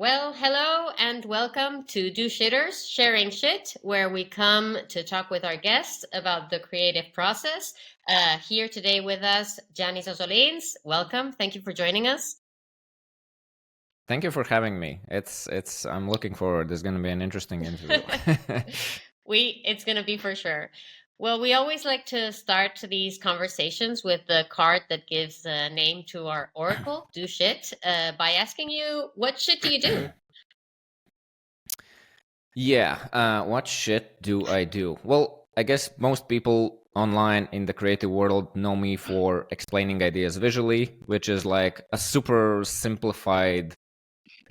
Well, hello and welcome to DoShitters Sharing Shit, where we come to talk with our guests about the creative process. Here today with us, Janis Ozolins. Welcome. Thank you for joining us. Thank you for having me. I'm looking forward. There's going to be an interesting interview. It's going to be for sure. Well, we always like to start these conversations with the card that gives a name to our oracle, Do Shit, by asking you, what shit do you do? Yeah, what shit do I do? Well, I guess most people online in the creative world know me for explaining ideas visually, which is like a super simplified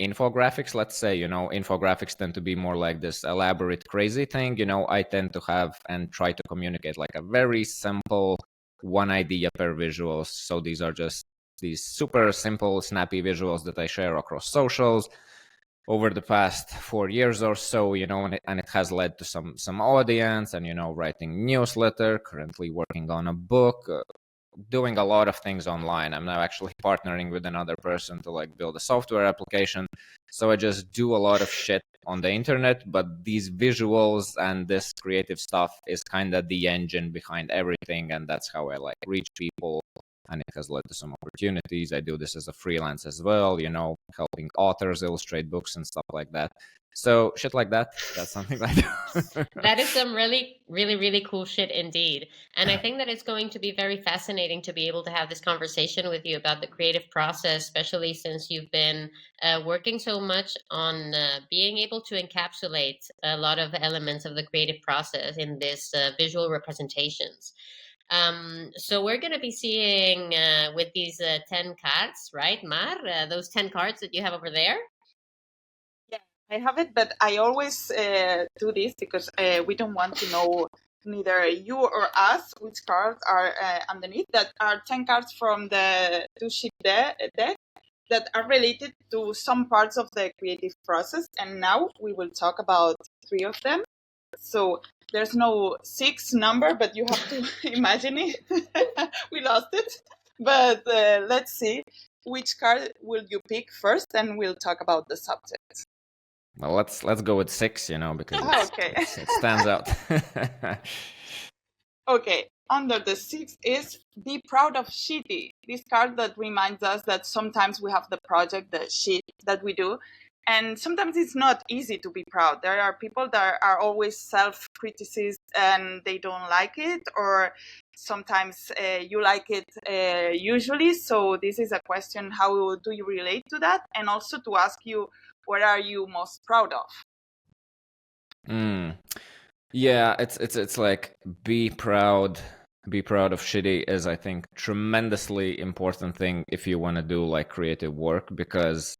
infographics. Let's say, infographics tend to be more like this elaborate, crazy thing. I tend to have and try to communicate like a very simple one idea per visuals. So these are just these super simple, snappy visuals that I share across socials over the past 4 years or so, and it has led to some audience and, writing newsletter, currently working on a book, doing a lot of things online. I'm now actually partnering with another person to like build a software application. So I just do a lot of shit on the internet, but these visuals and this creative stuff is kind of the engine behind everything. And that's how I like reach people. And it has led to some opportunities. I do this as a freelance as well, helping authors illustrate books and stuff like that. So shit like that, that's something like that. That is some really cool shit indeed. And I think that it's going to be very fascinating to be able to have this conversation with you about the creative process, especially since you've been working so much on being able to encapsulate a lot of elements of the creative process in this visual representations. So we're going to be seeing with these 10 cards, right, Mar? Those 10 cards that you have over there. Yeah, I have it, but I always do this because we don't want to know neither you or us which cards are underneath. That are 10 cards from the two-sheet deck that are related to some parts of the creative process. And now we will talk about 3 of them. So there's no 6 number, but you have to imagine it. We lost it. But let's see. Which card will you pick first? And we'll talk about the subject. Well, let's go with 6, because Okay. it stands out. Okay, under the 6 is be proud of shitty. This card that reminds us that sometimes we have the project, the shit that we do, and sometimes it's not easy to be proud. There are people that are always self-criticist and they don't like it, or sometimes you like it usually. So this is a question, how do you relate to that? And also to ask you, what are you most proud of? Yeah, it's like be proud of shitty is, I think, tremendously important thing if you want to do like creative work, because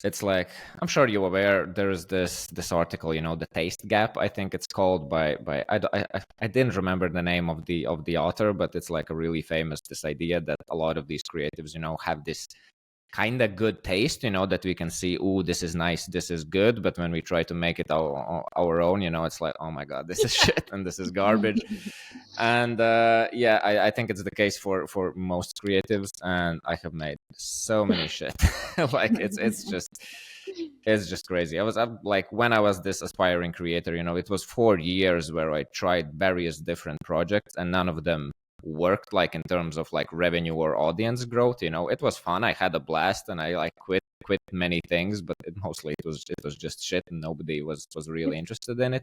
it's like, I'm sure you're aware, there's this article, the taste gap, I think it's called, by I didn't remember the name of the author, but it's like a really famous, this idea that a lot of these creatives, have this kind of good taste, that we can see, oh, this is nice, this is good, but when we try to make it our own, it's like, oh my god, this is shit and this is garbage. And yeah, I think it's the case for most creatives, and I have made so many shit. Like it's just crazy. I'm like, when I was this aspiring creator, it was 4 years where I tried various different projects, and none of them worked, like in terms of like revenue or audience growth. It was fun, I had a blast, and I like quit many things, but mostly it was just shit, and nobody was really interested in it.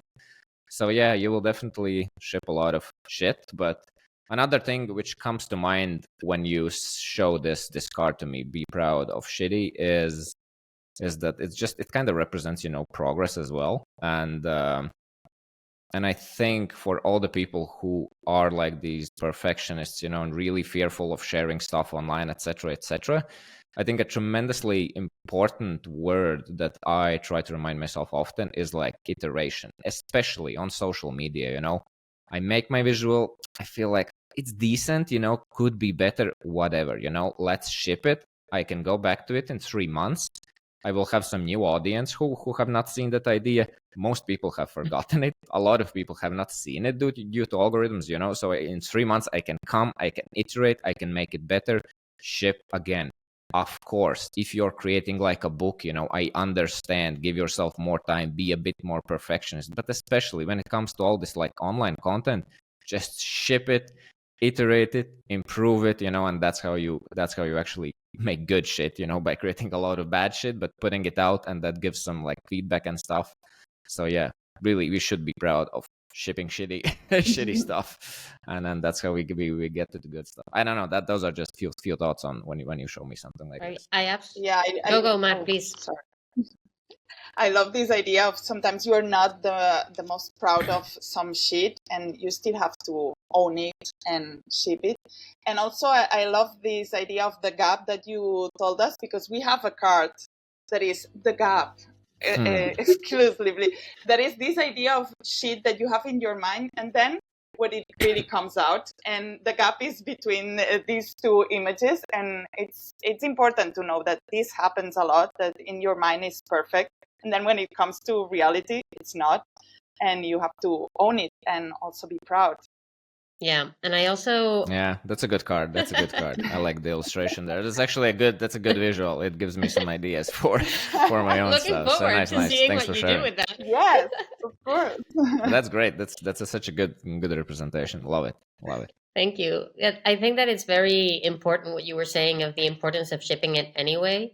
So yeah, you will definitely ship a lot of shit. But another thing which comes to mind when you show this card to me, be proud of shitty, is that it kind of represents, progress as well. And I think for all the people who are like these perfectionists, and really fearful of sharing stuff online, etc., I think a tremendously important word that I try to remind myself often is like iteration, especially on social media. I make my visual, I feel like it's decent, could be better, whatever, let's ship it. I can go back to it in 3 months. I will have some new audience who have not seen that idea. Most people have forgotten it. A lot of people have not seen it due to algorithms, So in 3 months, I can come, I can iterate, I can make it better, ship again. of course, if you're creating like a book, I understand, give yourself more time, be a bit more perfectionist. But especially when it comes to all this like online content, just ship it, iterate it, improve it, and that's how you actually make good shit, by creating a lot of bad shit, but putting it out, and that gives some like feedback and stuff. So yeah, really, we should be proud of shipping shitty shitty stuff, and then that's how we get to the good stuff. I don't know, that those are just few thoughts on when you show me something like Right. this. Yeah, Go, Matt, please. sorry. I love this idea of sometimes you are not the most proud of some shit and you still have to own it and ship it. And also I love this idea of the gap that you told us, because we have a card that is the gap exclusively. That is this idea of shit that you have in your mind, and then when it really comes out, and the gap is between these two images. And it's important to know that this happens a lot, that in your mind is perfect, and then when it comes to reality, it's not. And you have to own it and also be proud. Yeah, and I also Yeah, that's a good card. I like the illustration there. That's a good visual. It gives me some ideas for my own looking stuff. So forward nice. to seeing Thanks what for you do sharing. with that. Yes, of course. That's great. That's such a good representation. Love it. Thank you. I think that it's very important what you were saying of the importance of shipping it anyway.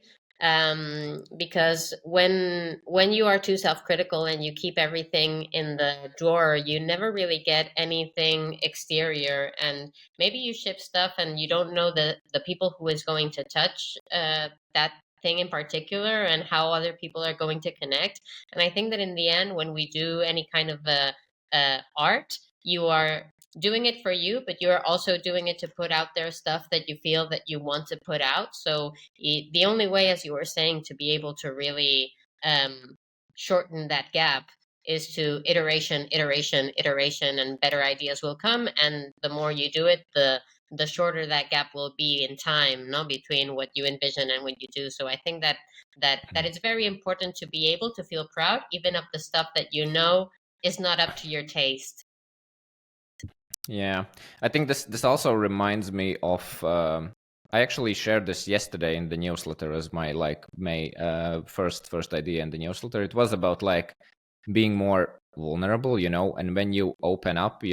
Because when you are too self-critical and you keep everything in the drawer, you never really get anything exterior. And maybe you ship stuff and you don't know the people who is going to touch that thing in particular and how other people are going to connect. And I think that in the end, when we do any kind of art, you are doing it for you, but you're also doing it to put out there stuff that you feel that you want to put out. So the only way, as you were saying, to be able to really shorten that gap is to iteration, and better ideas will come. And the more you do it, the shorter that gap will be in time, not between what you envision and what you do. So I think that it's very important to be able to feel proud, even of the stuff that you know is not up to your taste. Yeah, I think this also reminds me of. I actually shared this yesterday in the newsletter as my first idea in the newsletter. It was about like being more vulnerable, and when you open up,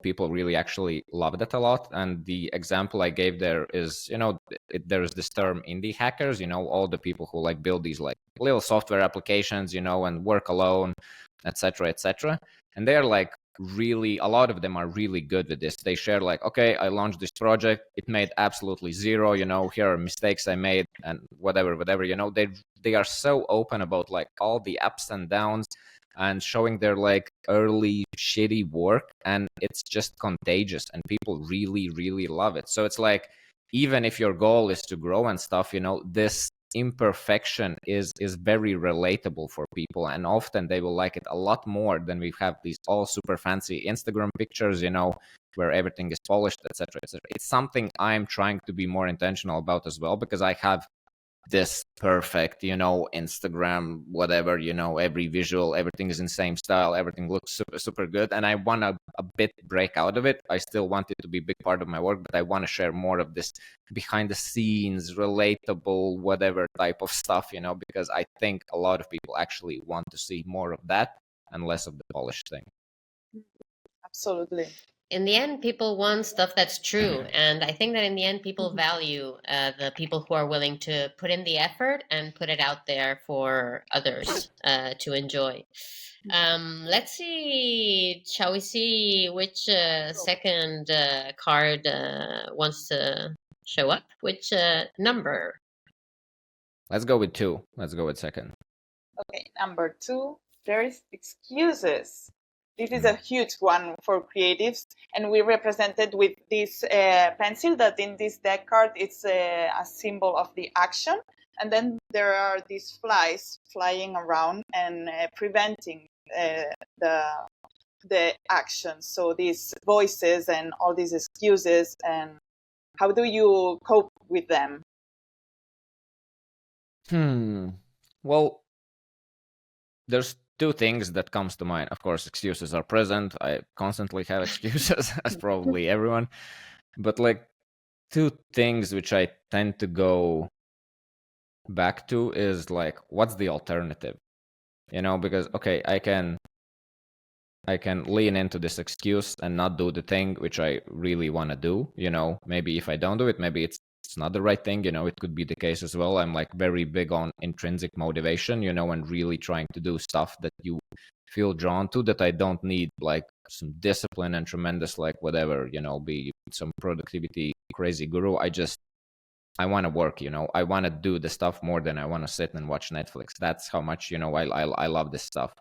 people really actually love that a lot. And the example I gave there is, there's this term indie hackers, all the people who like build these like little software applications, and work alone, etc. And they're like really, a lot of them are really good with this. They share like, okay, I launched this project, it made absolutely zero, here are mistakes I made and whatever, they are so open about like all the ups and downs and showing their like early shitty work, and it's just contagious and people really, really love it. So it's like, even if your goal is to grow and stuff, this imperfection is very relatable for people, and often they will like it a lot more than we have these all super fancy Instagram pictures, where everything is polished, etc. It's something I'm trying to be more intentional about as well, because I have this perfect, Instagram, whatever, every visual, everything is in same style, everything looks super, super good. And I want to a bit break out of it. I still want it to be a big part of my work, but I want to share more of this behind the scenes, relatable, whatever type of stuff, because I think a lot of people actually want to see more of that and less of the polished thing. Absolutely. In the end, people want stuff that's true. And I think that in the end, people value the people who are willing to put in the effort and put it out there for others to enjoy. Let's see. Shall we see which second card wants to show up? Which number? Let's go with 2. Let's go with second. Okay, number 2, there is excuses. This is a huge one for creatives, and we represented with this pencil that in this deck card, it's a symbol of the action. And then there are these flies flying around and preventing the action. So these voices and all these excuses, and how do you cope with them? Well, there's 2 things that comes to mind. Of course, excuses are present. I constantly have excuses, as probably everyone. But like 2 things which I tend to go back to is like, what's the alternative? Because okay, I can lean into this excuse and not do the thing which I really want to do. Maybe if I don't do it, maybe it's not the right thing. It could be the case as well. I'm like very big on intrinsic motivation, and really trying to do stuff that you feel drawn to, that I don't need like some discipline and tremendous like whatever, be some productivity crazy guru. I want to work, I want to do the stuff more than I want to sit and watch Netflix. That's how much, I love this stuff.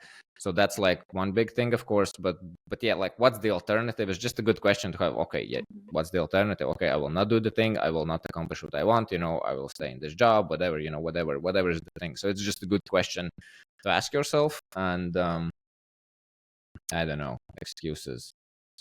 So that's like one big thing, of course, but yeah, like what's the alternative is just a good question to have. Okay, yeah, what's the alternative? Okay, I will not do the thing. I will not accomplish what I want. I will stay in this job, whatever, whatever is the thing. So it's just a good question to ask yourself. And I don't know, excuses.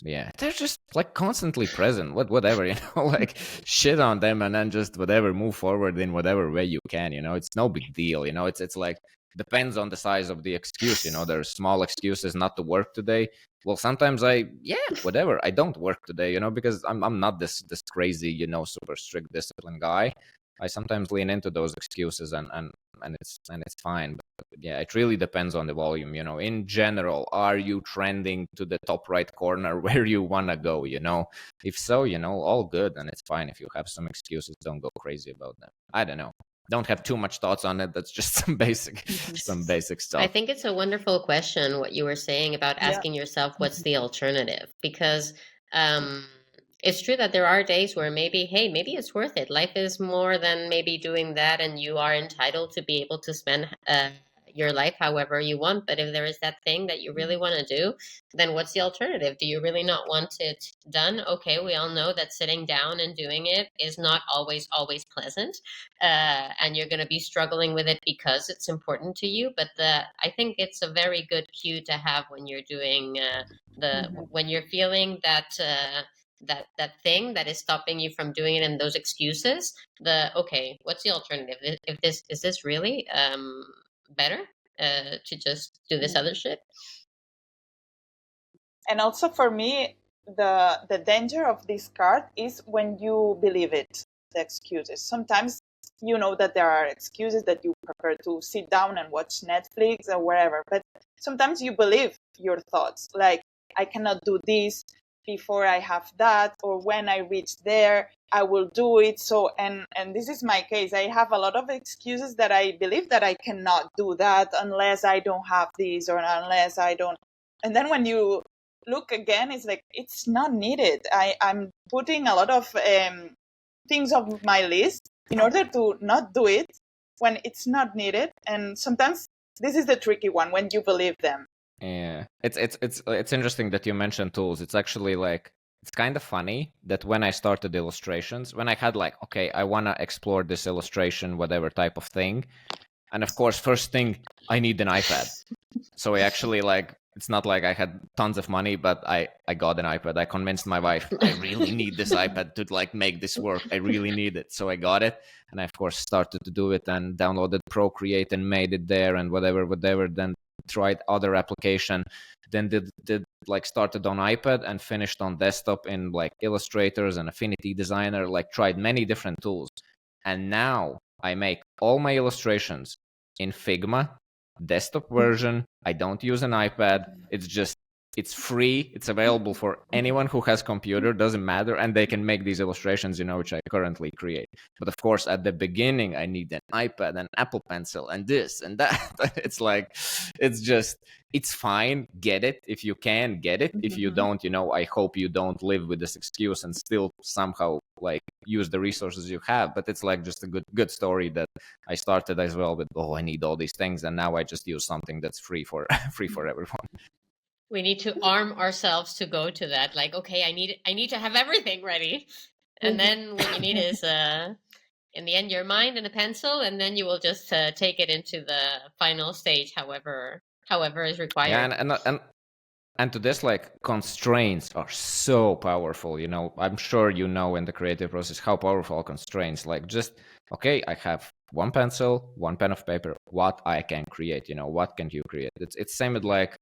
Yeah, they're just like constantly present. Whatever, like shit on them and then just whatever, move forward in whatever way you can. It's no big deal. It's like depends on the size of the excuse. There's small excuses not to work today. Well, sometimes whatever, I don't work today. Because I'm not this crazy, super strict discipline guy. I sometimes lean into those excuses and it's fine. But yeah, it really depends on the volume. In general, are you trending to the top right corner where you want to go? If so, all good, and it's fine. If you have some excuses, don't go crazy about them. I don't know. Don't have too much thoughts on it. That's just some basic stuff. I think it's a wonderful question, what you were saying about asking yourself, what's the alternative? Because it's true that there are days where maybe it's worth it. Life is more than maybe doing that, and you are entitled to be able to spend your life however you want. But if there is that thing that you really want to do, then what's the alternative? Do you really not want it done? Okay, we all know that sitting down and doing it is not always pleasant, and you're going to be struggling with it because it's important to you. But I think it's a very good cue to have when you're doing when you're feeling that that thing that is stopping you from doing it, and those excuses. Okay, what's the alternative? If this is this really better to just do this other shit? And also for me, the danger of this card is when you believe it, the excuses. Sometimes you know that there are excuses that you prefer to sit down and watch Netflix or wherever, but sometimes you believe your thoughts, like I cannot do this before I have that, or when I reach there, I will do it. So, and this is my case. I have a lot of excuses that I believe that I cannot do that unless I don't have this or unless I don't. And then when you look again, it's like, it's not needed. I'm putting a lot of things on my list in order to not do it when it's not needed. And sometimes this is the tricky one, when you believe them. Yeah, it's interesting that you mentioned tools. It's actually like, it's kind of funny that when I started illustrations, when I had like, okay, I want to explore this illustration, whatever type of thing. And of course, first thing, I need an iPad. So I actually like, it's not like I had tons of money, but I got an iPad. I convinced my wife, I really need this iPad to like make this work. I really need it. So I got it. And I, of course, started to do it and downloaded Procreate and made it there and whatever. Then tried other application, then did like started on iPad and finished on desktop in like Illustrators and Affinity Designer, like tried many different tools. And now I make all my illustrations in Figma, desktop version. I don't use an iPad. It's free. It's available for anyone who has computer, doesn't matter. And they can make these illustrations, which I currently create. But of course, at the beginning, I need an iPad and Apple Pencil and this and that. It's like, it's fine. Get it. If you can, get it. If you don't, I hope you don't live with this excuse and still somehow like use the resources you have. But it's like just a good story that I started as well with, I need all these things. And now I just use something that's free for everyone. We need to arm ourselves to go to that. Like, okay, I need to have everything ready. And then what you need is, in the end, your mind and a pencil, and then you will just take it into the final stage, however is required. Yeah, and to this, like, constraints are so powerful. I'm sure in the creative process how powerful constraints. Like, just okay, I have one pencil, one pen of paper. What I can create, what can you create? It's same with like,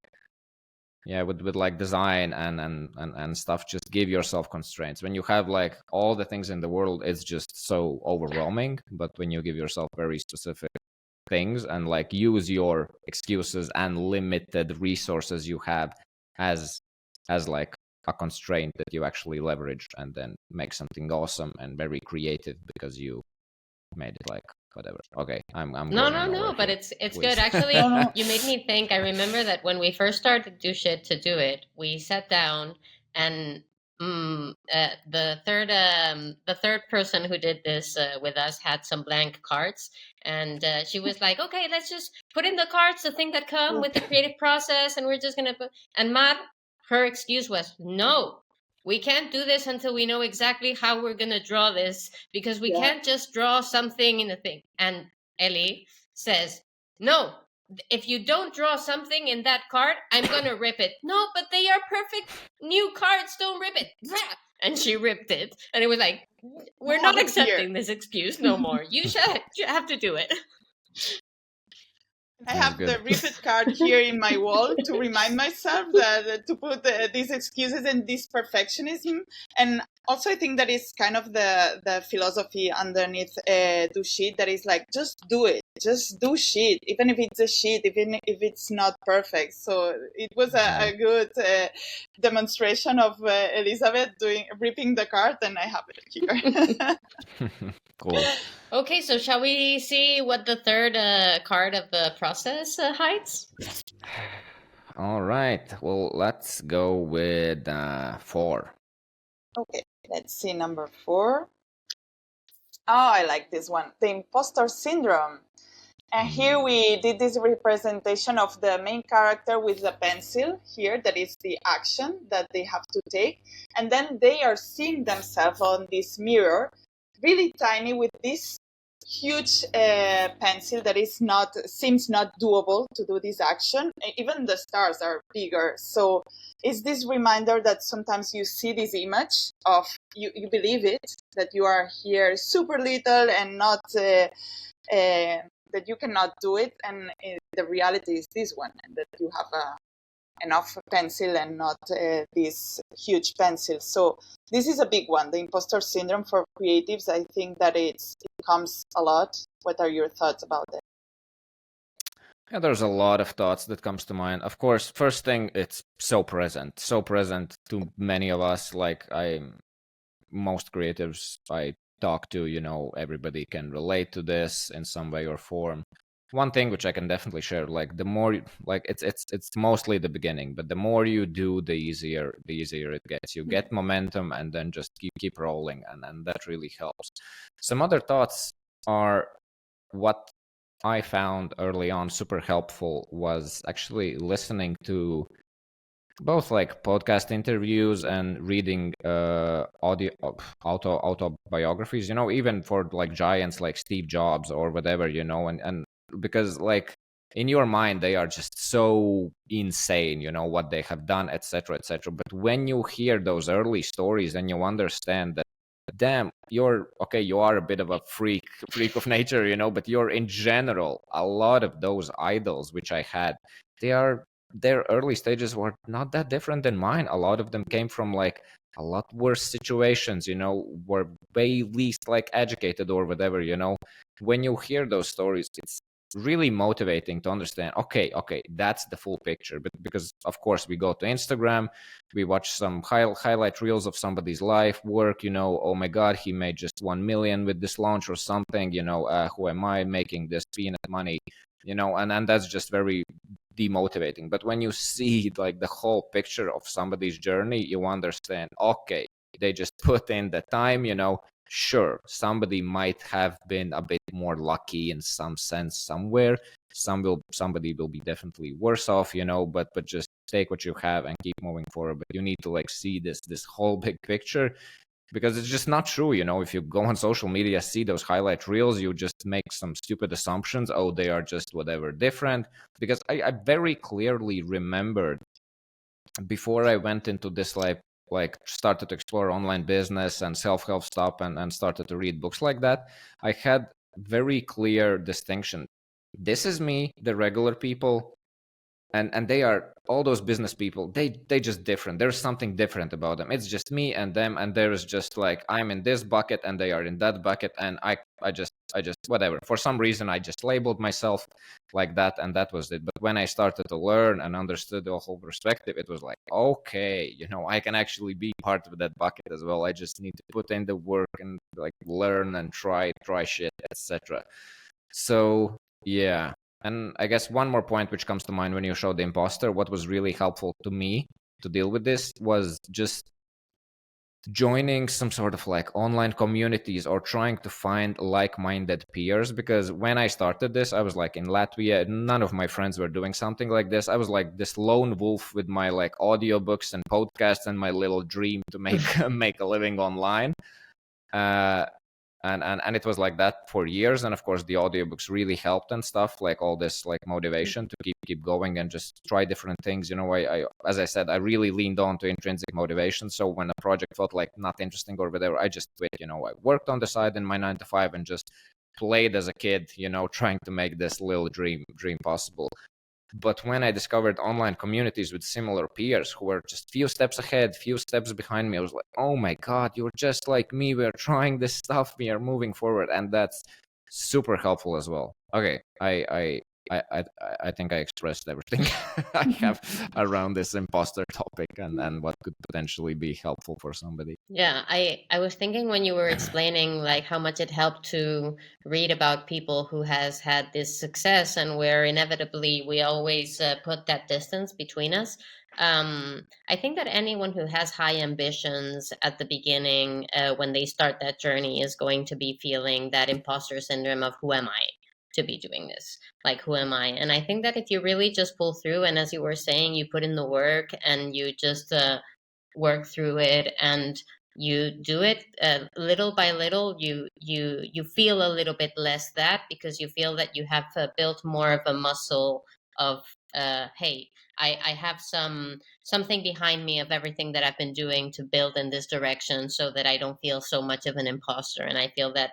with like design and stuff, just give yourself constraints. When you have like all the things in the world, it's just so overwhelming. But when you give yourself very specific things and like use your excuses and limited resources you have as like a constraint that you actually leverage, and then make something awesome and very creative because you made it like whatever. Okay, I'm No, going no, nowhere no, but here. it's Please. good. Actually, No, no. you made me think. I remember that when we first started Do Shit to do it, we sat down and the third person who did this with us had some blank cards, and she was like, "Okay, let's just put in the cards, the thing that come with the creative process, and we're just gonna put." And Mar, her excuse was, "No, we can't do this until we know exactly how we're going to draw this, because we Yeah. can't just draw something in a thing." And Ellie says, "No, if you don't draw something in that card, I'm going to rip it." "No, but they are perfect new cards. Don't rip it." And she ripped it. And it was like, "We're not Have it here. accepting this excuse no more. You have to do it." I That's have good. the ripped card here in my wall to remind myself that to put these excuses and this perfectionism. And also, I think that is kind of the philosophy underneath do shit, that is like, just do it, just do shit, even if it's a shit, even if it's not perfect. So it was a good demonstration of Elizabeth ripping the card, and I have it here. Cool. Okay, so shall we see what the third card of the process hides? All right. Well, let's go with 4. Okay, let's see number 4. Oh, I like this one. The impostor syndrome. And here we did this representation of the main character with the pencil here, that is the action that they have to take. And then they are seeing themselves on this mirror, really tiny, with this huge pencil that seems not doable to do this action. Even the stars are bigger. So it's this reminder that sometimes you see this image of, you believe it, that you are here super little and not... that you cannot do it, and the reality is this one, and that you have enough pencil and not this huge pencil. So this is a big one, the imposter syndrome for creatives. I think that it comes a lot. What are your thoughts about it? Yeah, there's a lot of thoughts that comes to mind. Of course, first thing, it's so present to many of us. Like most creatives I talk to, everybody can relate to this in some way or form. One thing which I can definitely share, like the more, like it's mostly the beginning, but the more you do, the easier it gets. You get momentum, and then just keep rolling, and that really helps. Some other thoughts are, what I found early on super helpful was actually listening to both like podcast interviews and reading autobiographies, even for like giants like Steve Jobs or whatever, and because like in your mind they are just so insane, what they have done, etc., etc. But when you hear those early stories, and you understand that, damn, you are a bit of a freak of nature, but you're in general, a lot of those idols which I had, their early stages were not that different than mine. A lot of them came from like a lot worse situations, were way least like educated or whatever. When you hear those stories, it's really motivating to understand, okay, that's the full picture. But because of course we go to Instagram, we watch some highlight reels of somebody's life work, oh my god, he made just 1 million with this launch or something, who am I making this peanut money, and that's just very demotivating. But when you see like the whole picture of somebody's journey, you understand, okay, they just put in the time, sure, somebody might have been a bit more lucky in some sense somewhere, somebody will be definitely worse off, but just take what you have and keep moving forward. But you need to like see this whole big picture, because it's just not true. If you go on social media, see those highlight reels, you just make some stupid assumptions. Oh, they are just whatever different. Because I very clearly remembered, before I went into this like started to explore online business and self-help stuff, and started to read books like that, I had very clear distinction. This is me, the regular people, and they are all those business people, they just different. There's something different about them. It's just me and them, and there's just like I'm in this bucket and they are in that bucket, and I just whatever, for some reason I just labeled myself like that, and that was it. But when I started to learn and understood the whole perspective, it was like, okay, I can actually be part of that bucket as well. I just need to put in the work and like learn and try shit, etc. So yeah. And I guess one more point which comes to mind when you showed the imposter, what was really helpful to me to deal with this was just joining some sort of like online communities or trying to find like-minded peers. Because when I started this, I was like in Latvia, none of my friends were doing something like this. I was like this lone wolf with my like audiobooks and podcasts and my little dream to make a living online. And it was like that for years. And of course the audiobooks really helped and stuff, like all this like motivation to keep going and just try different things. I as I said, I really leaned on to intrinsic motivation. So when a project felt like not interesting or whatever, I just quit. I worked on the side in my 9 to 5 and just played as a kid, trying to make this little dream possible. But when I discovered online communities with similar peers who were just few steps ahead, few steps behind me, I was like, oh my God, you're just like me. We're trying this stuff. We are moving forward. And that's super helpful as well. Okay. I think I expressed everything I have around this imposter topic and what could potentially be helpful for somebody. Yeah, I was thinking when you were explaining like how much it helped to read about people who has had this success and where inevitably we always put that distance between us. I think that anyone who has high ambitions at the beginning, when they start that journey, is going to be feeling that imposter syndrome of who am I to be doing this? Like, who am I? And I think that if you really just pull through, and as you were saying, you put in the work and you just work through it and you do it little by little, you feel a little bit less that, because you feel that you have built more of a muscle of hey, I have something behind me of everything that I've been doing to build in this direction, so that I don't feel so much of an imposter. And I feel that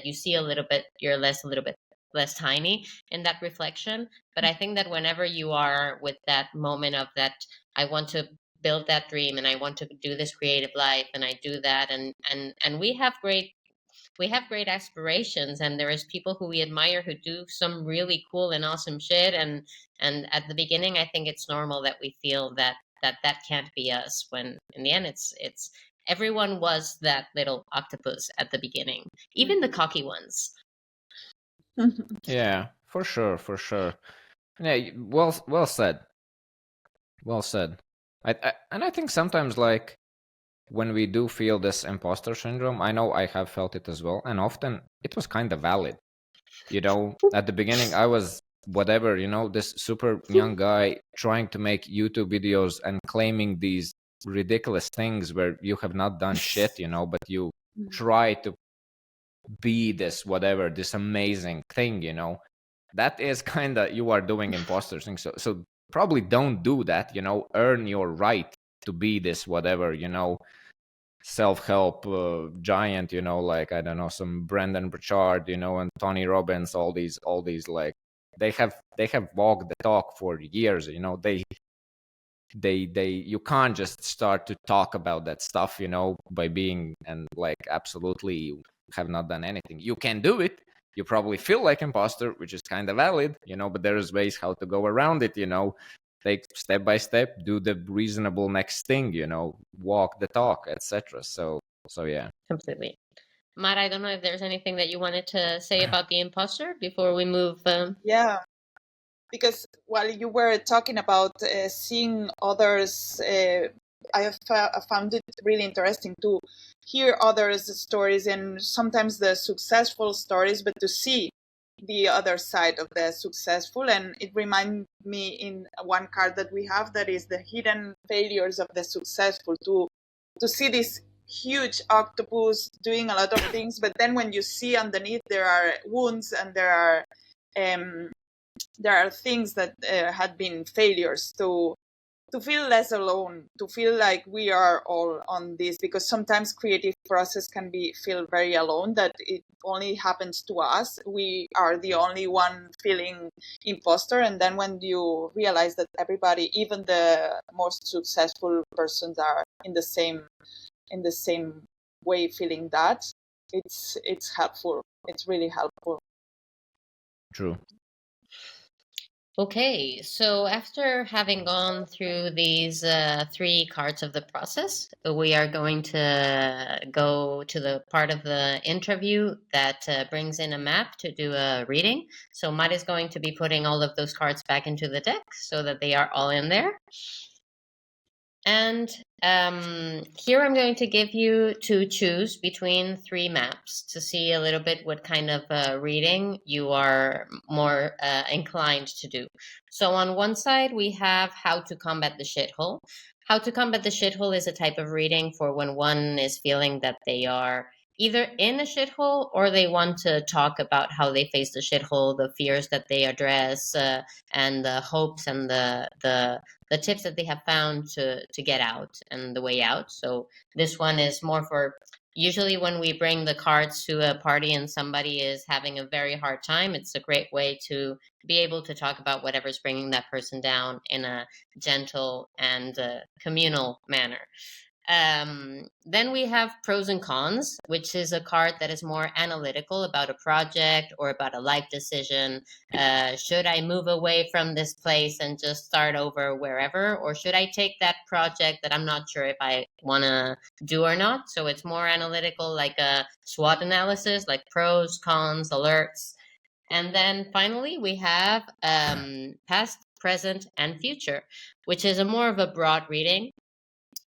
you see a little bit, you're a little bit less tiny in that reflection. But I think that whenever you are with that moment of that, I want to build that dream and I want to do this creative life, and I do that, and we have great aspirations, and there is people who we admire who do some really cool and awesome shit, and at the beginning I think it's normal that we feel that can't be us, when in the end it's everyone was that little octopus at the beginning, even the cocky ones. Yeah, for sure. Yeah, well said. Well said. I think sometimes like when we do feel this imposter syndrome, I know I have felt it as well, and often it was kind of valid. At the beginning I was whatever, this super young guy trying to make YouTube videos and claiming these ridiculous things where you have not done shit, but you try to be this whatever, this amazing thing, that is kind of, you are doing imposter thing. So probably don't do that, earn your right to be this whatever, self-help giant, like, I don't know, some Brendan Burchard, and Tony Robbins, all these like they have walked the talk for years, they you can't just start to talk about that stuff, by being and like absolutely have not done anything. You can do it. You probably feel like imposter, which is kind of valid, but there's ways how to go around it, take step by step, do the reasonable next thing, walk the talk, etc. So yeah. Completely. Matt, I don't know if there's anything that you wanted to say about the imposter before we move. Yeah, because while you were talking about seeing others, I have found it really interesting to hear others' stories, and sometimes the successful stories, but to see the other side of the successful. And it reminds me in one card that we have, that is the hidden failures of the successful, to see this huge octopus doing a lot of things, but then when you see underneath, there are wounds and there are things that had been failures. to feel less alone, to feel like we are all on this, because sometimes creative process can feel very alone, that it only happens to us. We are the only one feeling imposter. And then when you realize that everybody, even the most successful persons, are in the same way feeling that, it's helpful. It's really helpful. True. Okay, so after having gone through these 3 cards of the process, we are going to go to the part of the interview that brings in a map to do a reading. So Matt is going to be putting all of those cards back into the deck so that they are all in there. And here I'm going to give you to choose between 3 maps to see a little bit what kind of reading you are more inclined to do. So on one side, we have How to Combat the Shithole. How to Combat the Shithole is a type of reading for when one is feeling that they are either in a shithole or they want to talk about how they face the shithole, the fears that they address, and the hopes and the tips that they have found to get out and the way out. So this one is more for usually when we bring the cards to a party and somebody is having a very hard time, it's a great way to be able to talk about whatever's bringing that person down in a gentle and communal manner. Then we have Pros and Cons, which is a card that is more analytical about a project or about a life decision. Should I move away from this place and just start over wherever? Or should I take that project that I'm not sure if I want to do or not? So it's more analytical, like a SWOT analysis, like pros, cons, alerts. And then finally, we have Past, Present, and Future, which is a more of a broad reading,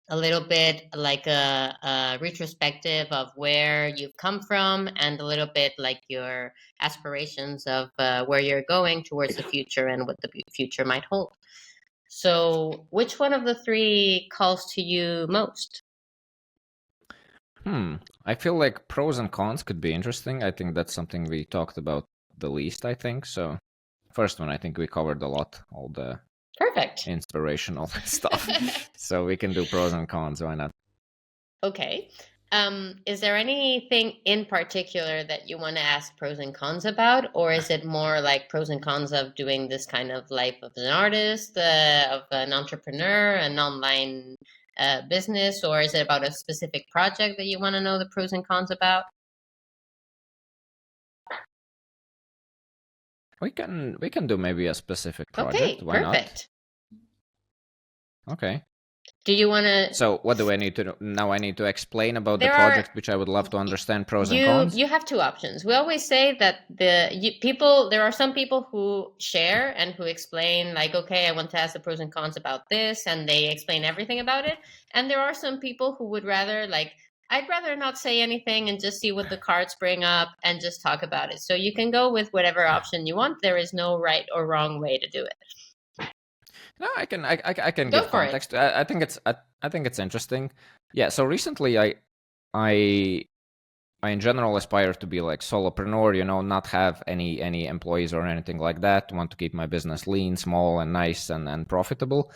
a little bit like a retrospective of where you've come from and a little bit like your aspirations of where you're going towards the future and what the future might hold. So which one of the 3 calls to you most? I feel like pros and cons could be interesting. I think that's something we talked about the least, I think. So first one, I think we covered a lot, all the Perfect. inspirational stuff. So we can do pros and cons, why not? Okay. Is there anything in particular that you want to ask pros and cons about, or is it more like pros and cons of doing this kind of life of an artist, of an entrepreneur, an online business, or is it about a specific project that you want to know the pros and cons about? We can do maybe a specific project. Okay, why perfect. not? Okay. Do you want to? So what do I need to do? Now I need to explain about the project, which I would love to understand pros and cons. You have 2 options. We always say that there are some people who share and who explain like, okay, I want to ask the pros and cons about this, and they explain everything about it. And there are some people who would rather like, I'd rather not say anything and just see what the cards bring up and just talk about it. So you can go with whatever option you want. There is no right or wrong way to do it. No, I can Go give for context. I think it's interesting. Yeah. So recently, I in general aspire to be like solopreneur. Not have any employees or anything like that. Want to keep my business lean, small, and nice and profitable.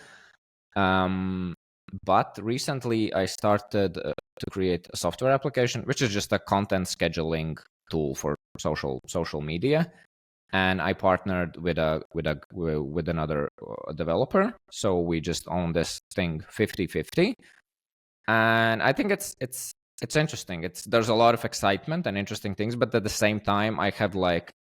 But recently, I started to create a software application, which is just a content scheduling tool for social media. And I partnered with another developer, so we just own this thing 50-50. And I think it's interesting. There's a lot of excitement and interesting things, but at the same time, I have like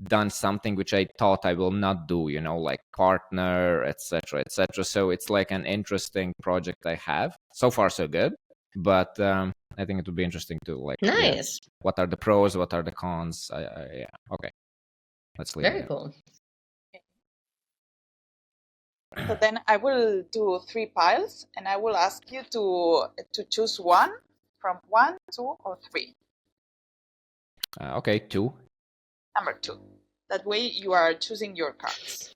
done something which I thought I will not do, like partner, etc. So it's like an interesting project I have. So far, so good. But I think it would be interesting to like, nice. What are the pros? What are the cons? Yeah. Okay. Let's leave Very it. cool. So then I will do 3 piles, and I will ask you to choose one from 1, 2, or 3. Okay, 2. Number 2. That way you are choosing your cards.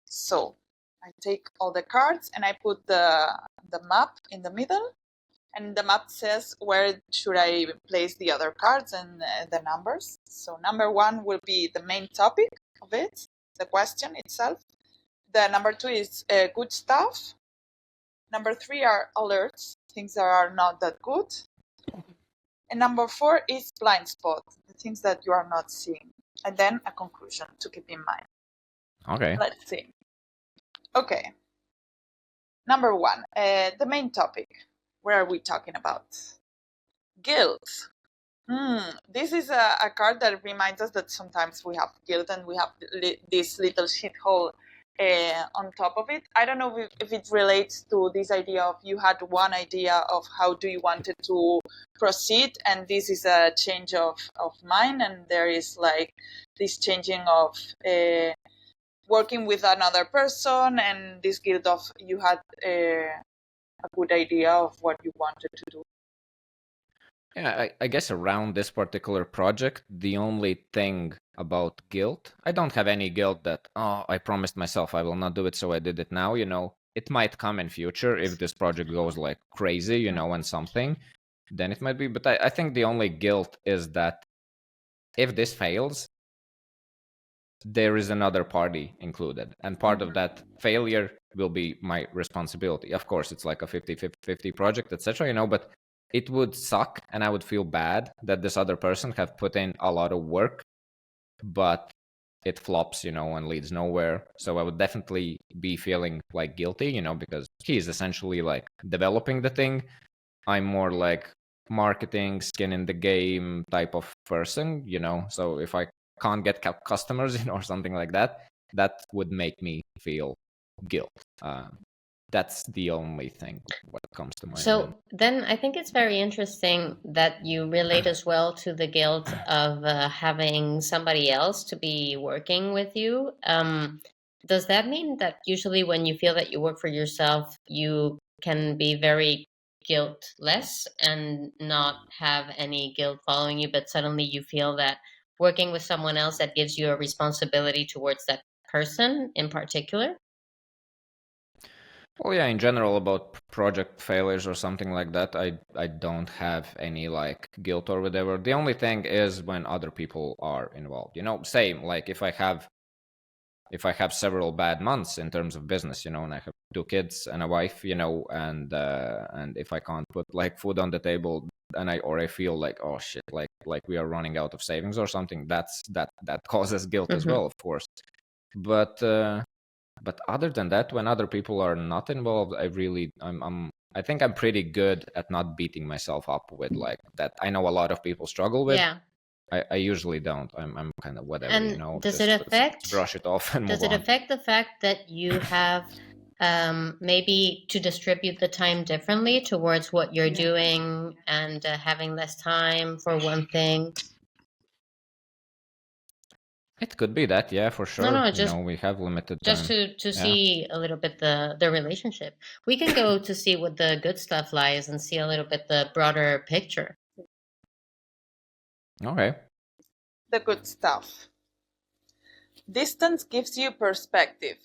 So I take all the cards and I put the map in the middle, and the map says where should I place the other cards and the numbers. So number 1 will be the main topic of it, the question itself. The number 2 is good stuff. Number 3 are alerts, things that are not that good. And number 4 is blind spot, the things that you are not seeing. And then a conclusion to keep in mind. Okay. Let's see. Okay. Number 1, the main topic. Where are we talking about? Guilt. This is a card that reminds us that sometimes we have guilt and we have this little shithole on top of it. I don't know if it relates to this idea of you had one idea of how do you want it to proceed, and this is a change of mind, and there is like this changing of working with another person, and this guilt of you had a good idea of what you wanted to do. Yeah, I guess around this particular project, the only thing about guilt, I don't have any guilt that, oh, I promised myself I will not do it, so I did it now, It might come in future if this project goes like crazy, and something, then it might be. But I think the only guilt is that if this fails, there is another party included. And part of that failure will be my responsibility. Of course, it's like a 50-50 project, etc., but it would suck and I would feel bad that this other person have put in a lot of work, but it flops, and leads nowhere. So I would definitely be feeling like guilty, because he's essentially like developing the thing. I'm more like marketing, skin in the game type of person, So if I can't get customers, or something like that, that would make me feel guilt. That's the only thing what comes to mind. So then I think it's very interesting that you relate as well to the guilt of having somebody else to be working with you. Does that mean that usually when you feel that you work for yourself, you can be very guiltless and not have any guilt following you, but suddenly you feel that working with someone else, that gives you a responsibility towards that person in particular? Well, yeah, in general about project failures or something like that, I don't have any like guilt or whatever. The only thing is when other people are involved. Same like if I have several bad months in terms of business, and I have 2 kids and a wife, and if I can't put like food on the table, and I feel like, oh shit, like we are running out of savings or something, that causes guilt as well, of course. But other than that, when other people are not involved, I think I'm pretty good at not beating myself up with like that. I know a lot of people struggle with. Yeah. I usually don't. I'm kind of whatever, And does just it affect brush it off and move does it on. affect the fact that you have maybe to distribute the time differently towards what you're doing and having less time for one thing? It could be that, yeah, for sure. No, just we have limited just time. to Yeah. see a little bit the relationship. We can go to see what the good stuff lies and see a little bit the broader picture. Okay. The good stuff. Distance gives you perspective.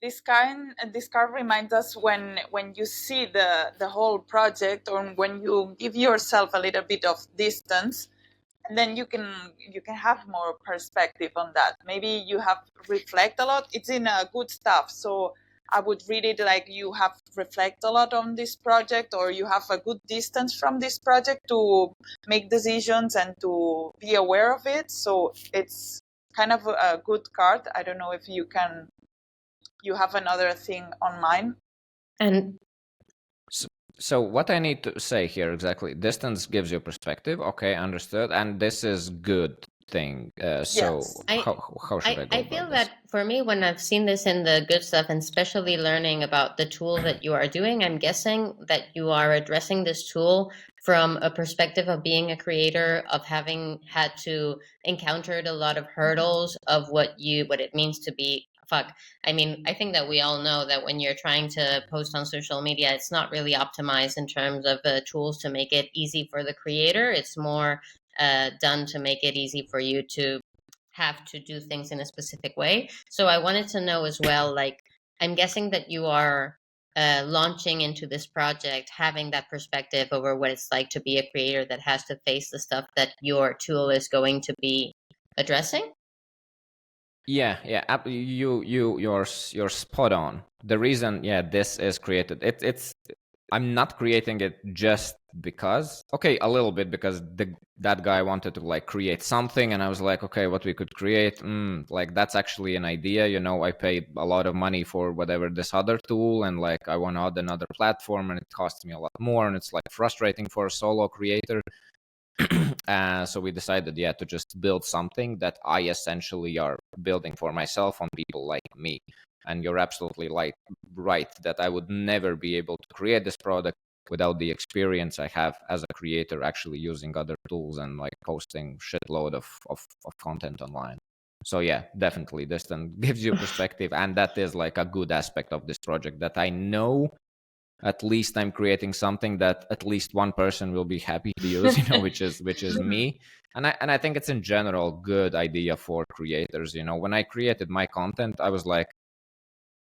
This card reminds us when you see the whole project, or when you give yourself a little bit of distance, and then you can have more perspective on that. Maybe you have reflect a lot. It's in good stuff, so I would read it like you have reflect a lot on this project, or you have a good distance from this project to make decisions and to be aware of it. So it's kind of a good card. I don't know if you have another thing on mind. And So what I need to say here exactly, distance gives you perspective. Okay, understood. And this is good thing. So Yes. how should I go I about feel this? that for me, when I've seen this in the good stuff, and especially learning about the tool that you are doing, I'm guessing that you are addressing this tool from a perspective of being a creator, of having had to encountered a lot of hurdles of what it means to be I mean, I think that we all know that when you're trying to post on social media, it's not really optimized in terms of tools to make it easy for the creator. It's more done to make it easy for you to have to do things in a specific way. So I wanted to know as well, like, I'm guessing that you are launching into this project, having that perspective over what it's like to be a creator that has to face the stuff that your tool is going to be addressing. You're spot on. The reason, this is created. It's I'm not creating it just because, okay, a little bit because that guy wanted to like create something, and I was like, okay, what we could create, like that's actually an idea. I paid a lot of money for whatever this other tool, and like I want to add another platform, and it costs me a lot more, and it's like frustrating for a solo creator. So we decided, to just build something that I essentially are building for myself on people like me. And you're absolutely right that I would never be able to create this product without the experience I have as a creator actually using other tools and like posting shitload of content online. So yeah, definitely this then gives you perspective, and that is like a good aspect of this project, that I know at least I'm creating something that at least one person will be happy to use, which is me. And I think it's in general good idea for creators. When I created my content, I was like,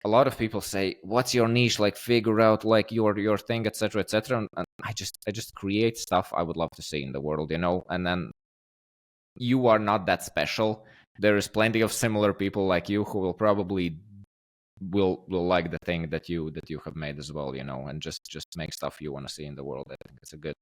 a lot of people say, what's your niche? Like figure out like your thing, etc., etc. And I just create stuff I would love to see in the world, and then you are not that special. There is plenty of similar people like you who will probably will like the thing that you have made as well, and just make stuff you want to see in the world. I think it's a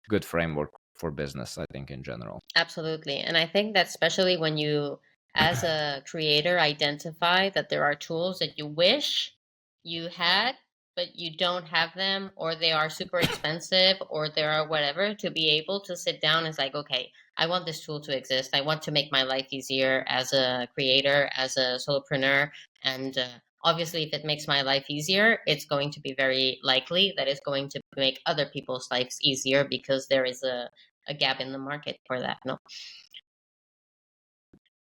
good framework for business, I think, in general. Absolutely. And I think that especially when you, as a creator, identify that there are tools that you wish you had, but you don't have them, or they are super expensive, or there are whatever, to be able to sit down is like, okay, I want this tool to exist. I want to make my life easier as a creator, as a solopreneur. And obviously, if it makes my life easier, it's going to be very likely that it's going to make other people's lives easier, because there is a gap in the market for that. No.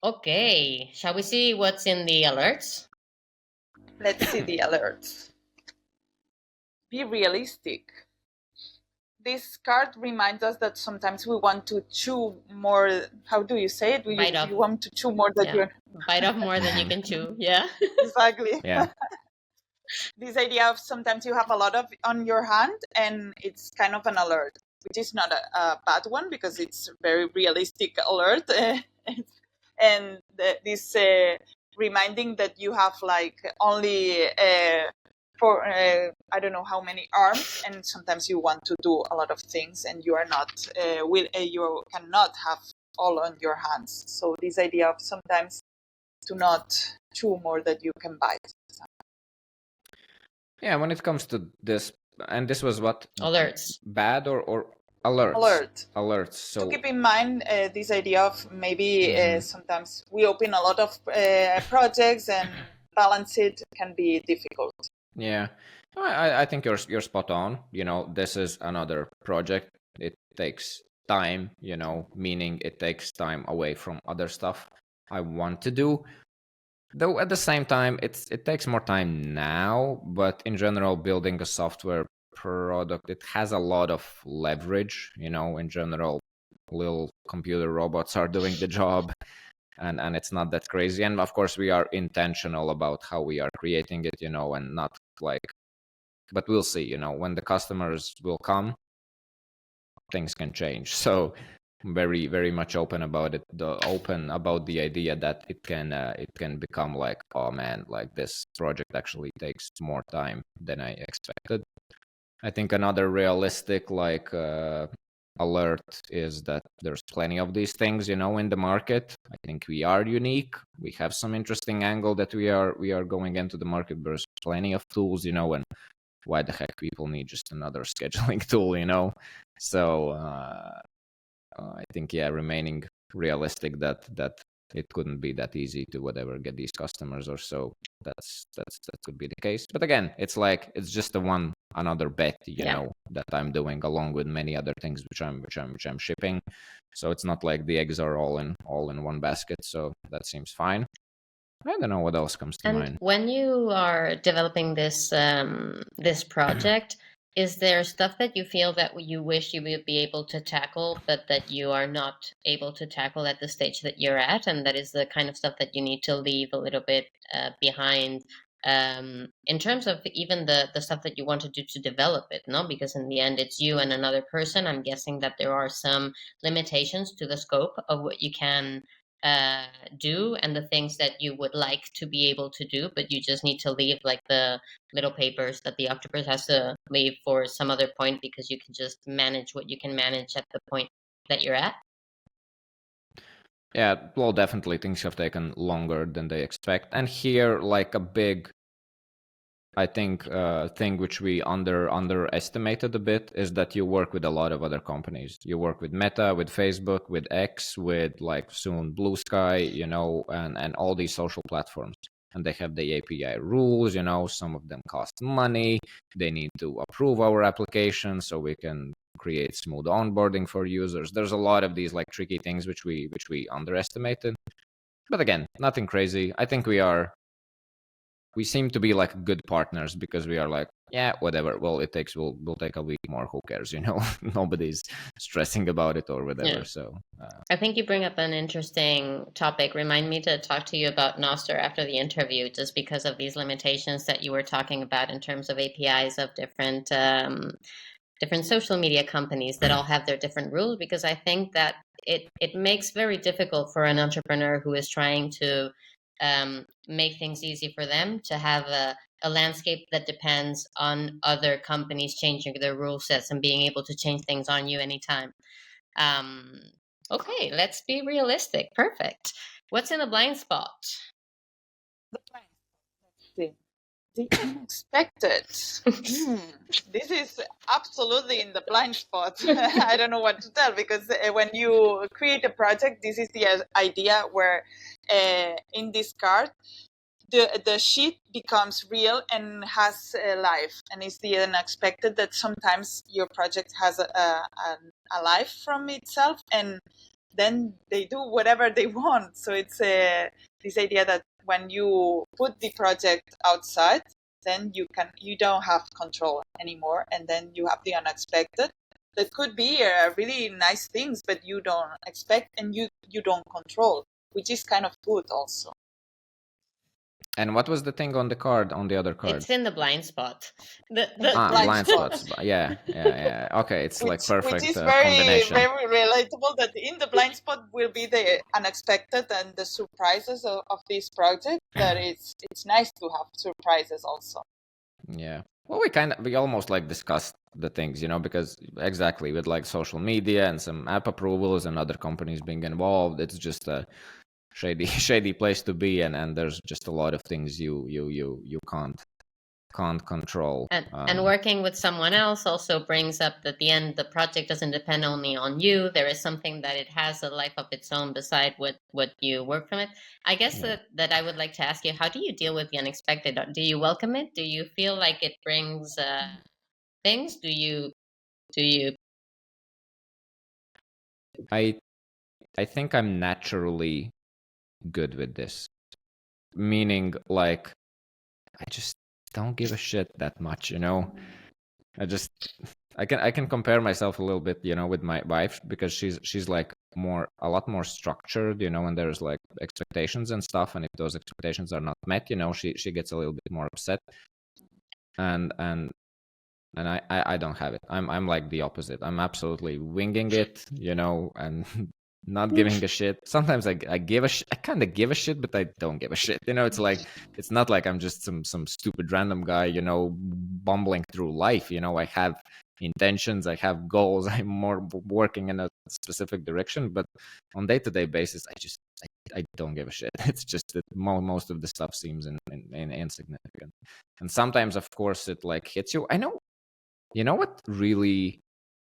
Okay, shall we see what's in the alerts? Let's see the alerts. Be realistic. This card reminds us that sometimes we want to chew more. How do you say it? You want to chew more than you're... Bite off more than you can chew. Yeah. Exactly. Yeah. This idea of sometimes you have a lot of on your hand, and it's kind of an alert, which is not a bad one because it's a very realistic alert. And this reminding that you have like only for I don't know how many arms, and sometimes you want to do a lot of things, and you are not you cannot have all on your hands. So this idea of sometimes to not chew more than you can bite. Yeah, when it comes to this, and this was what? Alerts. Bad or alerts? Alerts. So to keep in mind this idea of maybe sometimes we open a lot of projects and balance it can be difficult. Yeah, I think you're spot on. This is another project. It takes time, meaning it takes time away from other stuff I want to do. Though at the same time, it takes more time now, but in general, building a software product, it has a lot of leverage. In general, little computer robots are doing the job, and it's not that crazy. And of course, we are intentional about how we are creating it, and not like, but we'll see. When the customers will come, things can change. So very, very much open about it. Open about the idea that it can become like, oh man, like this project actually takes more time than I expected. I think another realistic like alert is that there's plenty of these things, in the market. I think we are unique. We have some interesting angle that we are going into the market. There's plenty of tools, and why the heck people need just another scheduling tool, So I think, remaining realistic that it couldn't be that easy to whatever get these customers or so. That could be the case. But again, it's like it's just another bet, that I'm doing along with many other things which I'm shipping. So it's not like the eggs are all in one basket. So that seems fine. I don't know what else comes to mind. When you are developing this this project, is there stuff that you feel that you wish you would be able to tackle, but that you are not able to tackle at the stage that you're at, and that is the kind of stuff that you need to leave a little bit behind, in terms of even the stuff that you want to do to develop it, no? Because in the end, it's you and another person. I'm guessing that there are some limitations to the scope of what you can do, and the things that you would like to be able to do, but you just need to leave like the little papers that the octopus has to leave for some other point, because you can just manage what you can manage at the point that you're at. Yeah, well, definitely things have taken longer than they expect. And here, like a big, I think, thing which we underestimated a bit is that you work with a lot of other companies. You work with Meta, with Facebook, with X, with like soon Blue Sky, and all these social platforms. And they have the API rules, some of them cost money. They need to approve our application so we can create smooth onboarding for users. There's a lot of these like tricky things which we underestimated. But again, nothing crazy. I think we seem to be like good partners, because we are like, yeah, whatever. Well, we'll take a week more. Who cares? Nobody's stressing about it or whatever. Yeah. So I think you bring up an interesting topic. Remind me to talk to you about Noster after the interview, just because of these limitations that you were talking about in terms of APIs of different social media companies that all have their different rules. Because I think that it makes very difficult for an entrepreneur who is trying to make things easy for them to have a landscape that depends on other companies changing their rule sets and being able to change things on you anytime. Okay, let's be realistic. Perfect. What's in the blind spot? The unexpected. This is absolutely in the blind spot. I don't know what to tell, because when you create a project, this is the idea where in this card, the sheet becomes real and has a life, and it's the unexpected that sometimes your project has a life from itself, and then they do whatever they want. So it's this idea that when you put the project outside, then you don't have control anymore, and then you have the unexpected. That could be really nice things, but you don't expect and you don't control, which is kind of good also. And what was the thing on the other card? It's in the blind spot. The blind spots. Yeah. Okay, it's like perfect which is combination. very relatable, that in the blind spot will be the unexpected and the surprises of this project. That it's nice to have surprises also. Yeah. Well, we almost like discussed the things, because exactly with like social media and some app approvals and other companies being involved, it's just a shady place to be, and there's just a lot of things you can't control. And working with someone else also brings up that at the end the project doesn't depend only on you. There is something that it has a life of its own beside what you work from it. I guess that I would like to ask you, how do you deal with the unexpected? Do you welcome it? Do you feel like it brings things? Do you I think I'm naturally good with this, meaning like I just don't give a shit that much. I can compare myself a little bit, with my wife, because she's like a lot more structured, and there's like expectations and stuff, and if those expectations are not met, she gets a little bit more upset, and I don't have it. I'm like the opposite. I'm absolutely winging it, and not giving a shit. Sometimes I kind of give a shit, but I don't give a shit. It's not like I'm just some stupid random guy, bumbling through life. I have intentions, I have goals. I'm more working in a specific direction, but on day-to-day basis, I don't give a shit. It's just that most of the stuff seems insignificant, and sometimes, of course, it like hits you. I know.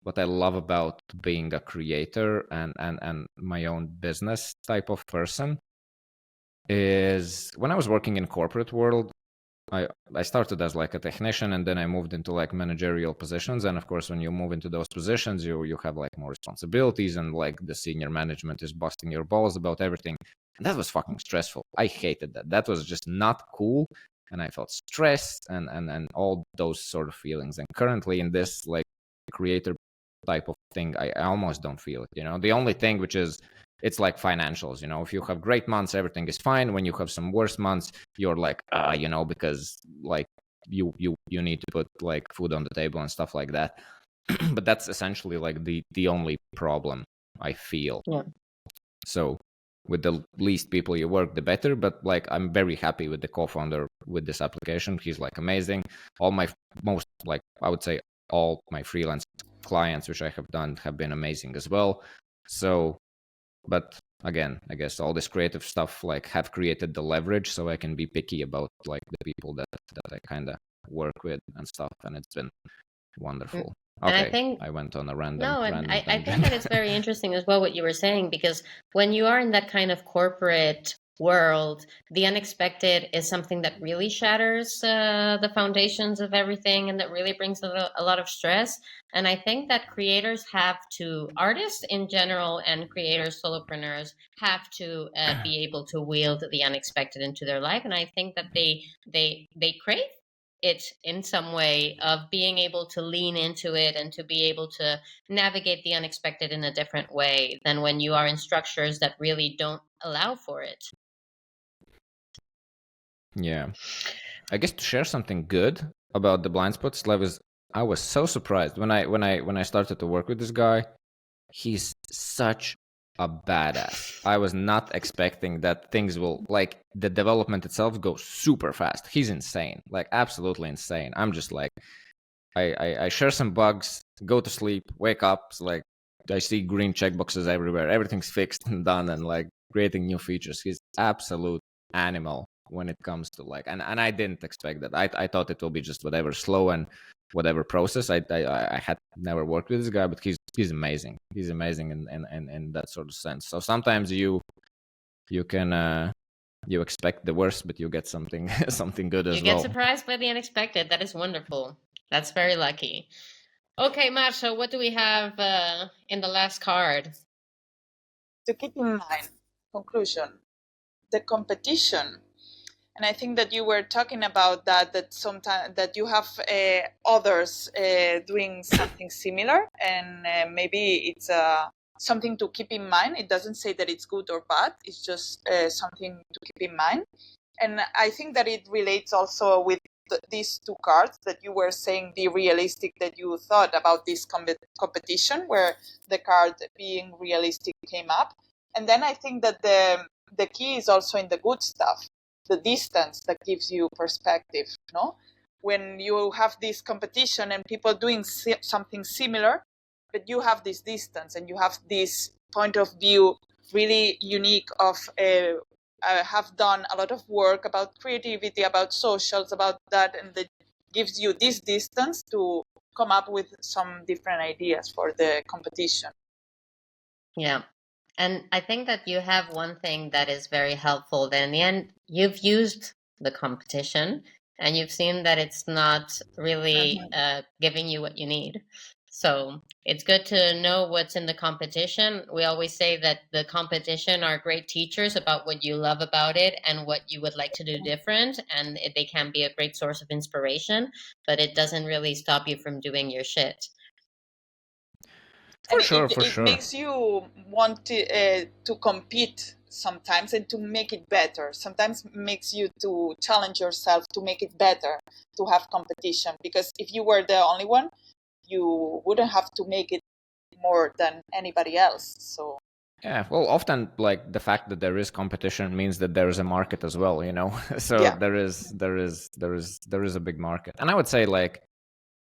What I love about being a creator and my own business type of person is when I was working in corporate world, I started as like a technician, and then I moved into like managerial positions. And of course, when you move into those positions, you have like more responsibilities, and like the senior management is busting your balls about everything. And that was fucking stressful. I hated that. That was just not cool. And I felt stressed and all those sort of feelings. And currently in this like creator type of thing, I almost don't feel it. The only thing which is, it's like financials. If you have great months, everything is fine. When you have some worse months, you're like, because like you need to put like food on the table and stuff like that. But that's essentially like the only problem I feel. Yeah. So with the least people you work, the better. But like, I'm very happy with the co-founder with this application. He's like amazing. All my most, like, I would say all my freelance clients which I have done have been amazing as well. So, but again, I guess all this creative stuff like have created the leverage, so I can be picky about like the people that I kind of work with and stuff, and it's been wonderful. And Okay, I think I went on a random no, and I think tangent. that it's very interesting as well what you were saying, because when you are in that kind of corporate world, the unexpected is something that really shatters the foundations of everything, and that really brings a lot of stress. And I think that creators have to, artists in general, and creators, solopreneurs, have to be able to wield the unexpected into their life. And I think that they crave it in some way, of being able to lean into it and to be able to navigate the unexpected in a different way than when you are in structures that really don't allow for it. Yeah, I guess to share something good about the blind spots, I was so surprised when I started to work with this guy. He's such a badass. I was not expecting that things will, like, the development itself goes super fast. He's insane, like absolutely insane. I'm just like, I share some bugs, go to sleep, wake up, it's like I see green checkboxes everywhere. Everything's fixed and done, and like creating new features. He's absolute animal when it comes to like, and I didn't expect that. I thought it will be just whatever slow and whatever process. I had never worked with this guy, but he's amazing. He's amazing in that sort of sense. So sometimes you can you expect the worst, but you get something something good as well. You get surprised by the unexpected. That is wonderful. That's very lucky. Okay, Mar, so what do we have in the last card? To keep in mind, conclusion, the competition. And I think that you were talking about that sometimes that you have others doing something similar, and maybe it's something to keep in mind. It doesn't say that it's good or bad. It's just something to keep in mind. And I think that it relates also with these two cards that you were saying, be realistic, that you thought about this competition, where the card being realistic came up. And then I think that the key is also in the good stuff, the distance that gives you perspective, no? When you have this competition and people doing something similar, but you have this distance and you have this point of view really unique of I have done a lot of work about creativity, about socials, about that, and that gives you this distance to come up with some different ideas for the competition. Yeah. And I think that you have one thing that is very helpful. That in the end, you've used the competition and you've seen that it's not really giving you what you need. So it's good to know what's in the competition. We always say that the competition are great teachers about what you love about it and what you would like to do different. And they can be a great source of inspiration, but it doesn't really stop you from doing your shit. For sure. It makes you want to compete sometimes and to make it better. Sometimes makes you to challenge yourself to make it better, to have competition. Because if you were the only one, you wouldn't have to make it more than anybody else. So yeah, well, often like the fact that there is competition means that there is a market as well, you know. So yeah. there is a big market, and I would say like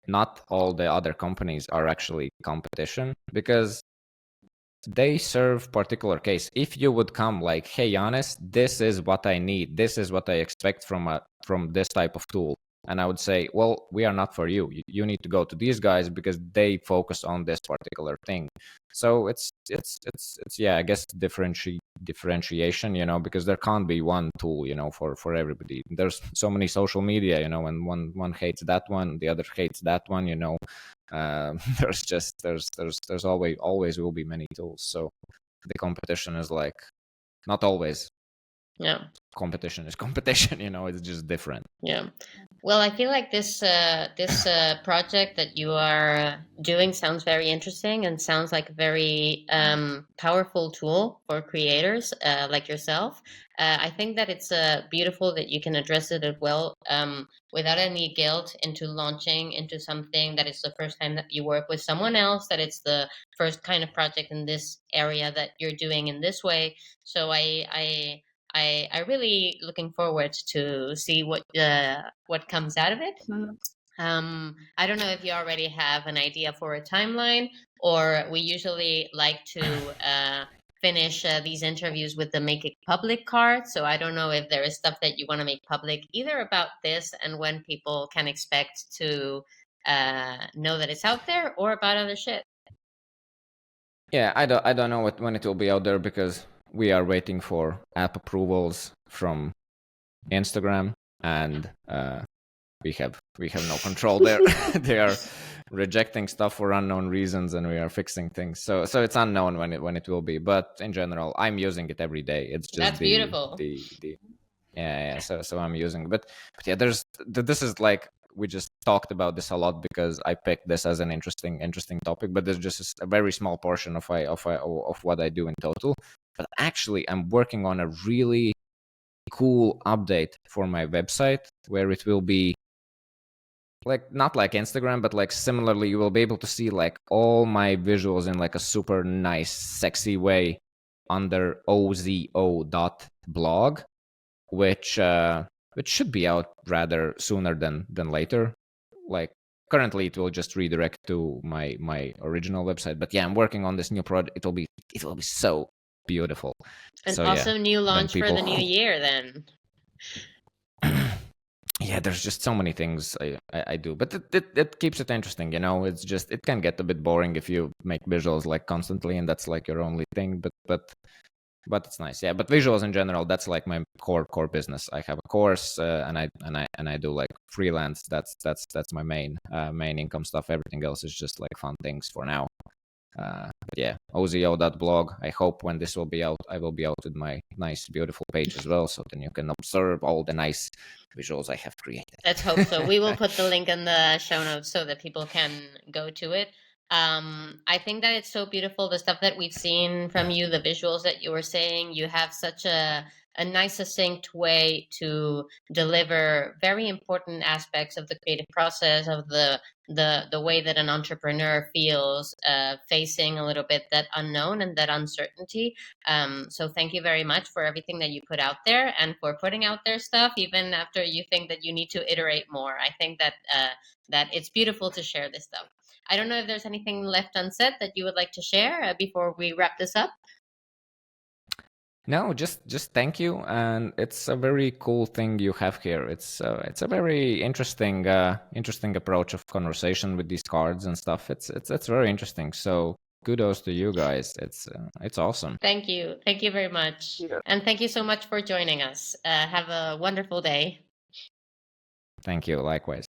not all the other companies are actually competition, because they serve particular case. If you would come like, hey, Janis, this is what I need, this is what I expect from this type of tool, and I would say, well, we are not for you. You need to go to these guys because they focus on this particular thing. So it's yeah, I guess differentiation, you know, because there can't be one tool, you know, for everybody. There's so many social media, you know, and one hates that one, the other hates that one, you know. There's always will be many tools. So the competition is like not always. Yeah. competition is competition. It's just different. Yeah. Well, I feel like this project that you are doing sounds very interesting and sounds like a very powerful tool for creators like yourself. I think that it's beautiful that you can address it as well without any guilt into launching into something that is the first time that you work with someone else, that it's the first kind of project in this area that you're doing in this way. So I really looking forward to see what comes out of it. I don't know if you already have an idea for a timeline, or we usually like to finish these interviews with the make it public card. So I don't know if there is stuff that you want to make public either about this and when people can expect to know that it's out there, or about other shit. Yeah, I don't know when it will be out there, because we are waiting for app approvals from Instagram, and we have no control there. They are rejecting stuff for unknown reasons, and we are fixing things. So it's unknown when it will be. But in general, I'm using it every day. It's just That's beautiful. Yeah. So I'm using, but yeah, this is like, we just talked about this a lot because I picked this as an interesting topic, but there's just a very small portion of what I do in total. But actually, I'm working on a really cool update for my website, where it will be like, not like Instagram, but like similarly, you will be able to see like all my visuals in like a super nice, sexy way under ozo.blog, which should be out rather sooner than later. Like, currently it will just redirect to my original website, but yeah, I'm working on this new project. It will be so beautiful. An So, awesome new launch for the new year then. Yeah, there's just so many things I do, but it keeps it interesting. It's just, it can get a bit boring if you make visuals like constantly, and that's like your only thing. But it's nice. Yeah, but visuals in general, that's like my core business. I have a course, and I do like freelance. That's my main income stuff. Everything else is just like fun things for now. But yeah, ozo.blog. I hope when this will be out, I will be out with my nice, beautiful page as well, so then you can observe all the nice visuals I have created. Let's hope so. We will put the link in the show notes so that people can go to it. I think that it's so beautiful, the stuff that we've seen from you, the visuals that you were saying. You have such a nice, succinct way to deliver very important aspects of the creative process, of the way that an entrepreneur feels facing a little bit that unknown and that uncertainty. So thank you very much for everything that you put out there, and for putting out there stuff even after you think that you need to iterate more. I think that that it's beautiful to share this stuff. I don't know if there's anything left unsaid that you would like to share before we wrap this up. No, just thank you, and it's a very cool thing you have here. It's a very interesting approach of conversation with these cards and stuff. It's very interesting. So kudos to you guys. It's awesome. Thank you very much, and thank you so much for joining us. Have a wonderful day. Thank you. Likewise.